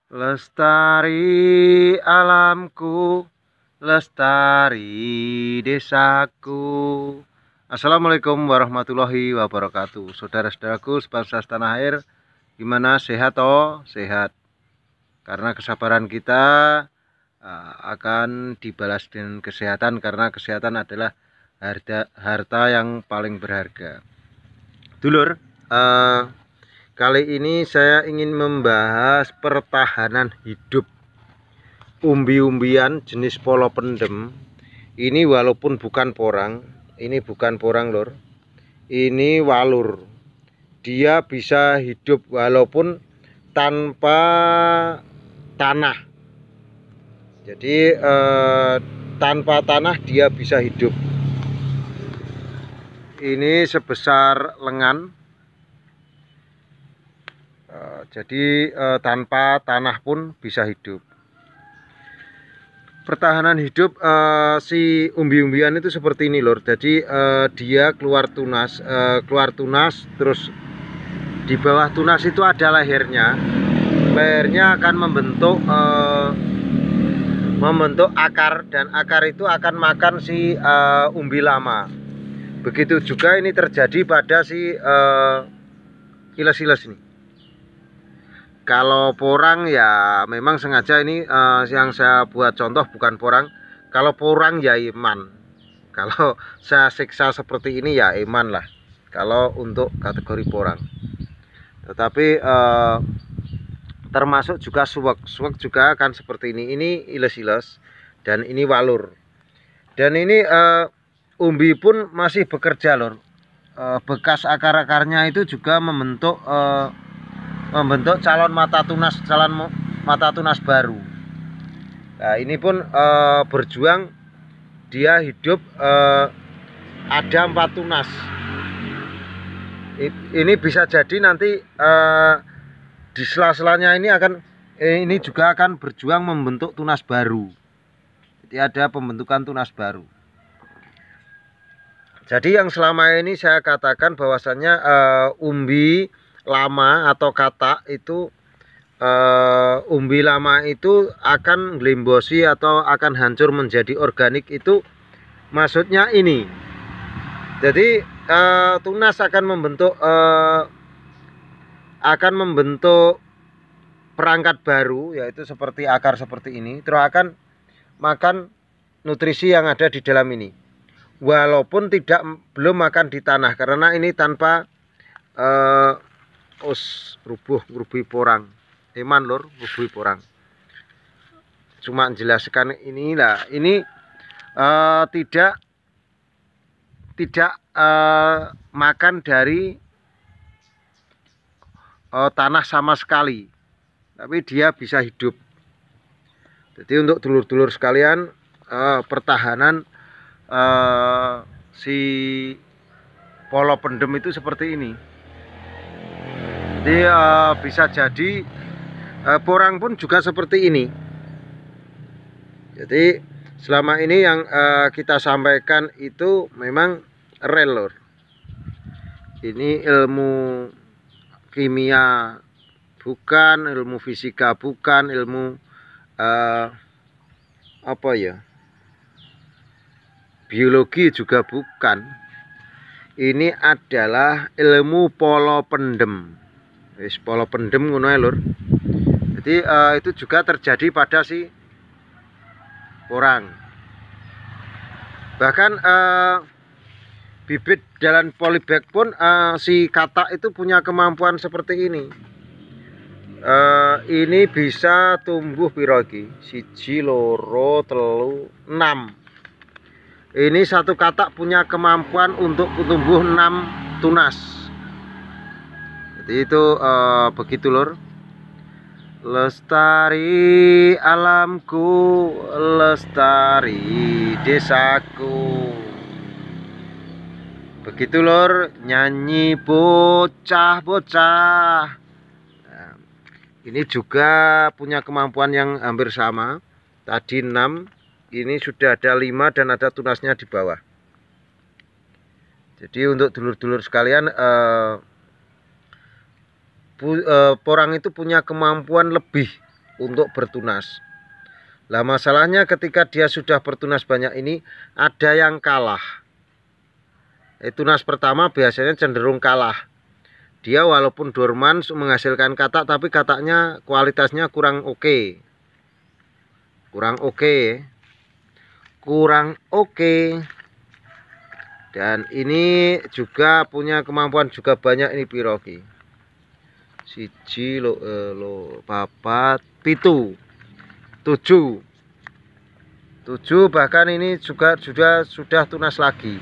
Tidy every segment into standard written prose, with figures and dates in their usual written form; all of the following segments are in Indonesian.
Lestari alamku, lestari desaku. Assalamualaikum warahmatullahi wabarakatuh. Saudara-saudaraku sebangsa setanah air, gimana, sehat toh? Sehat. Karena kesabaran kita akan dibalas dengan kesehatan, karena kesehatan adalah harta yang paling berharga. Dulur, kali ini saya ingin membahas pertahanan hidup umbi-umbian jenis polo pendem. Ini walaupun bukan porang, ini bukan porang lor, ini walur. Dia bisa hidup walaupun tanpa tanah. Jadi tanpa tanah dia bisa hidup. Ini sebesar lengan. Jadi tanpa tanah pun bisa hidup. Pertahanan hidup si umbi-umbian itu seperti ini lor. Jadi dia keluar tunas, terus di bawah tunas itu ada lehernya. Lehernya akan membentuk akar, dan akar itu akan makan si umbi lama. Begitu juga ini terjadi pada si iles-iles ini. Kalau porang ya memang sengaja ini yang saya buat contoh bukan porang. Kalau porang ya iman. Kalau saya siksa seperti ini ya iman lah. Kalau untuk kategori porang. Tetapi termasuk juga suwek. Suwek juga akan seperti ini. Ini iles-iles dan ini walur. Dan ini umbi pun masih bekerja lor. Bekas akar-akarnya itu juga membentuk calon mata tunas baru. Nah, ini pun berjuang, dia hidup ada 4 tunas. Ini bisa jadi nanti di sela-selanya ini juga akan berjuang membentuk tunas baru. Jadi ada pembentukan tunas baru. Jadi yang selama ini saya katakan bahwasannya umbi lama atau katak itu umbi lama itu akan glimbosi atau akan hancur menjadi organik, itu maksudnya ini. Jadi tunas akan membentuk perangkat baru, yaitu seperti akar seperti ini, terus akan makan nutrisi yang ada di dalam ini, walaupun belum makan di tanah, karena ini tanpa rubuh porang. Eman lor, rubuh porang. Cuma menjelaskan inilah, ini tidak makan dari tanah sama sekali, tapi dia bisa hidup. Jadi untuk dulur-dulur sekalian, pertahanan si polo pendem itu seperti ini. Jadi bisa jadi porang pun juga seperti ini. Jadi selama ini yang kita sampaikan itu memang real lor. Ini ilmu kimia bukan, ilmu fisika bukan, ilmu biologi juga bukan. Ini adalah ilmu polo pendem. Polo pendem ngono lur. Jadi itu juga terjadi pada si porang. Bahkan bibit dalam polybag pun si katak itu punya kemampuan seperti ini. Ini bisa tumbuh pirogi 1, 2, 3, 6. Ini satu katak punya kemampuan untuk tumbuh 6 tunas. Jadi itu begitu lor. Lestari alamku, lestari desaku. Begitu lor, nyanyi bocah-bocah. Nah, ini juga punya kemampuan yang hampir sama. Tadi 6, ini sudah ada 5 dan ada tunasnya di bawah. Jadi untuk dulur-dulur sekalian, porang itu punya kemampuan lebih untuk bertunas. Lah masalahnya ketika dia sudah bertunas banyak ini, ada yang kalah. Tunas pertama biasanya cenderung kalah. Dia walaupun dorman menghasilkan katak, tapi kataknya kualitasnya kurang oke. Kurang oke. Kurang oke. Dan ini juga punya kemampuan juga banyak ini piroki. Siji papat pitu 7 bahkan ini juga sudah tunas lagi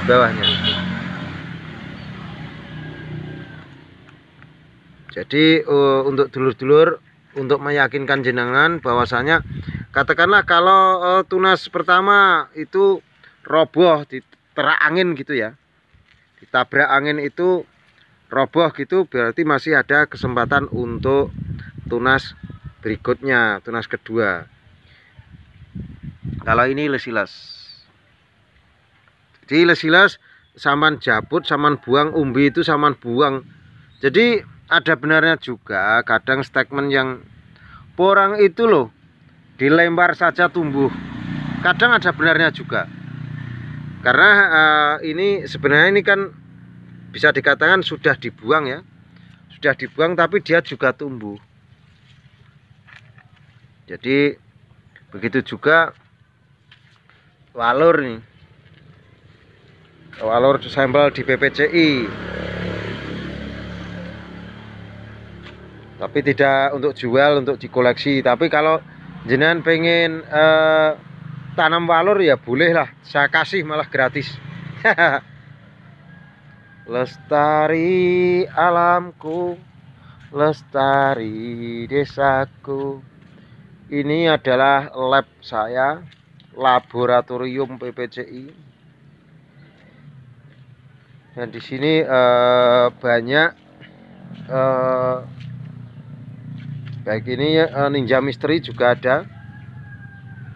bawahnya. Jadi untuk dulur-dulur, untuk meyakinkan jenengan bahwasanya katakanlah kalau tunas pertama itu roboh diterak angin gitu ya, ditabrak angin itu roboh gitu, berarti masih ada kesempatan untuk tunas berikutnya, tunas kedua. Kalau ini lesilas, jadi lesilas saman jabut, saman buang, umbi itu saman buang. Jadi ada benarnya juga kadang statement yang porang itu loh dilempar saja tumbuh, kadang ada benarnya juga. Karena ini sebenarnya ini kan bisa dikatakan sudah dibuang ya, sudah dibuang tapi dia juga tumbuh. Jadi begitu juga walur nih, walur sampel di PPCI, tapi tidak untuk jual, untuk dikoleksi. Tapi kalau jenengan pengen tanam walur ya boleh lah, saya kasih malah gratis. Lestari alamku, lestari desaku. Ini adalah lab saya, laboratorium PPCI. Dan di sini banyak baik ini ninja misteri juga ada.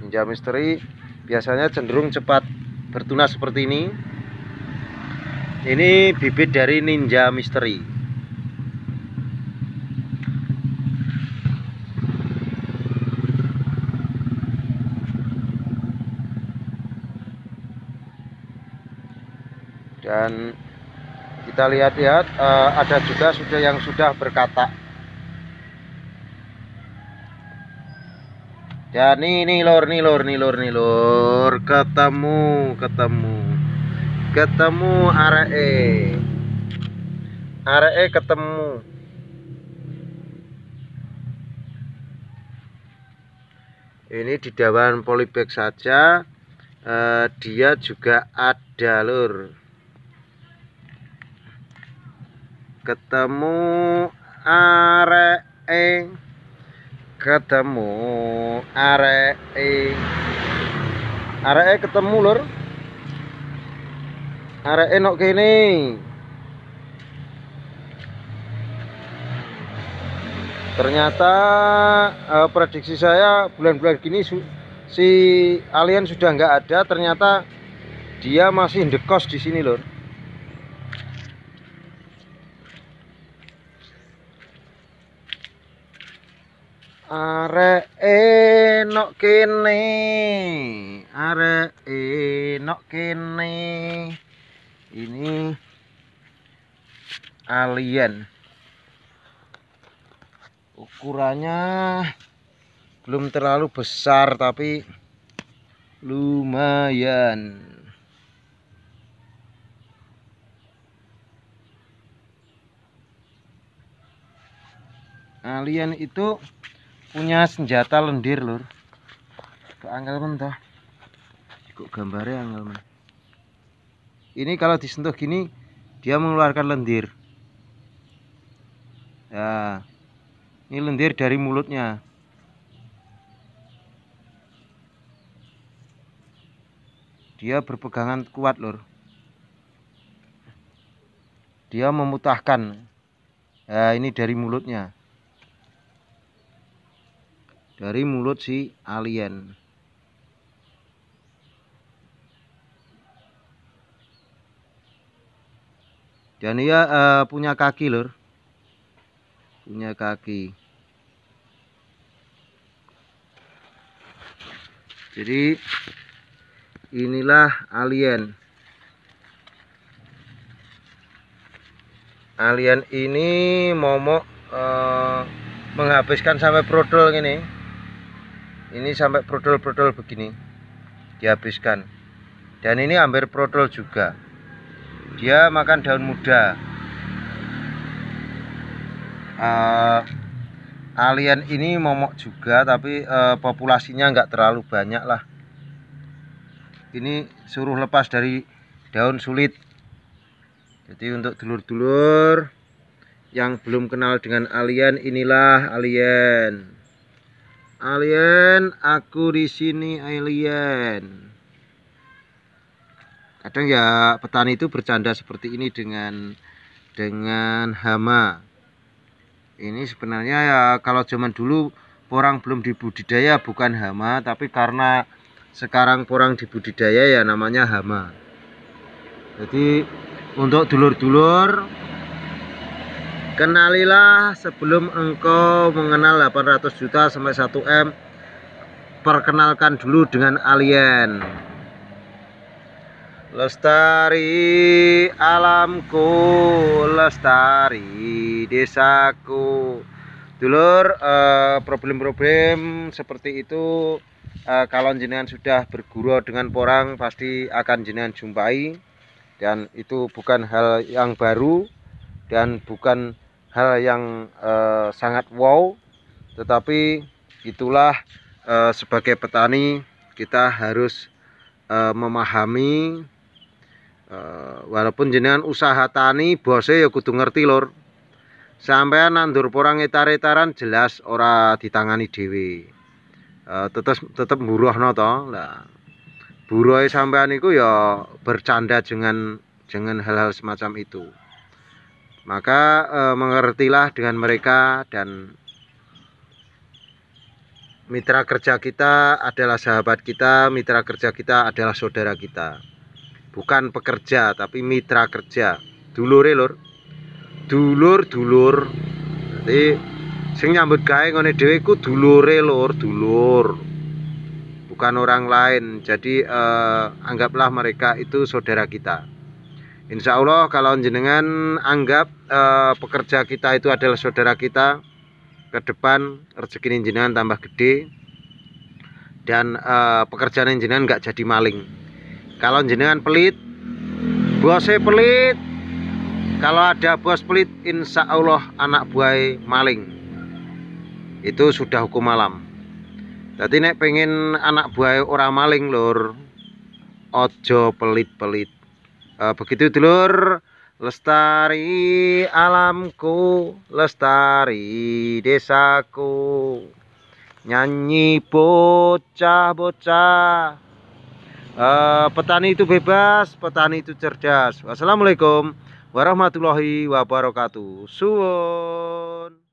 Ninja misteri biasanya cenderung cepat bertunas seperti ini. Ini bibit dari ninja misteri. Dan kita lihat-lihat ada juga yang sudah berkatak. Dan nih lor, ketemu aree ketemu. Ini di daun polybag saja dia juga ada lur. Ketemu aree, ketemu aree ketemu lur. Aree nok kene. Ternyata prediksi saya bulan-bulan gini si alien sudah nggak ada. Ternyata dia masih ndekos di sini lur. Arek nok kene, arek nok kene. Ini alien. Ukurannya belum terlalu besar tapi lumayan. Alien itu punya senjata lendir lur. Kok angel mentah. Kok gambarnya angel men. Ini kalau disentuh gini dia mengeluarkan lendir. Ya. Ini lendir dari mulutnya. Dia berpegangan kuat lur. Dia memutahkan. Nah, ini dari mulutnya. Dari mulut si alien. Dan dia punya kaki lur. Punya kaki. Jadi inilah alien. Alien ini momok menghabiskan sampai prodol gini. Ini sampai prodol-prodol begini dihabiskan. Dan ini hampir prodol juga. Dia makan daun muda. Alien ini momok juga, tapi populasinya nggak terlalu banyak lah. Ini suruh lepas dari daun sulit. Jadi untuk dulur-dulur yang belum kenal dengan alien, inilah alien. Alien, aku di sini alien. Kadang ya petani itu bercanda seperti ini dengan hama. Ini sebenarnya ya kalau zaman dulu porang belum dibudidaya bukan hama, tapi karena sekarang porang dibudidaya ya namanya hama. Jadi untuk dulur-dulur, kenalilah sebelum engkau mengenal 800 juta sampai 1M, perkenalkan dulu dengan alien. Lestari alamku, lestari desaku. Dulur, problem-problem seperti itu kalau jenengan sudah bergurau dengan porang pasti akan jenengan jumpai. Dan itu bukan hal yang baru dan bukan hal yang sangat wow, tetapi itulah sebagai petani kita harus memahami, walaupun jenengan usaha tani bose ya kudu ngerti lur. Sampean nandur porang etar-etaran jelas ora ditangani dhewe, tetep mburuhno to. Lah buruhe sampean iku ya bercanda dengan hal-hal semacam itu. Maka mengertilah dengan mereka, dan mitra kerja kita adalah sahabat kita, mitra kerja kita adalah saudara kita. Bukan pekerja tapi mitra kerja. Dulure lur. Dulur. Jadi sing nyambut gawe ngene dhewe iku dulure lur, dulur. Bukan orang lain. Jadi anggaplah mereka itu saudara kita. Insya Allah kalau jenengan anggap pekerja kita itu adalah saudara kita, ke depan rezeki jenengan tambah gede, dan pekerjaan jenengan nggak jadi maling. Kalau jenengan pelit, bosnya pelit. Kalau ada bos pelit, insya Allah anak buah maling. Itu sudah hukum alam. Jadi nek pengen anak buah orang maling lur, ojo pelit-pelit. Begitu dulur, lestari alamku, lestari desaku, nyanyi bocah-bocah. Petani itu bebas, petani itu cerdas. Wassalamualaikum warahmatullahi wabarakatuh. Suwun.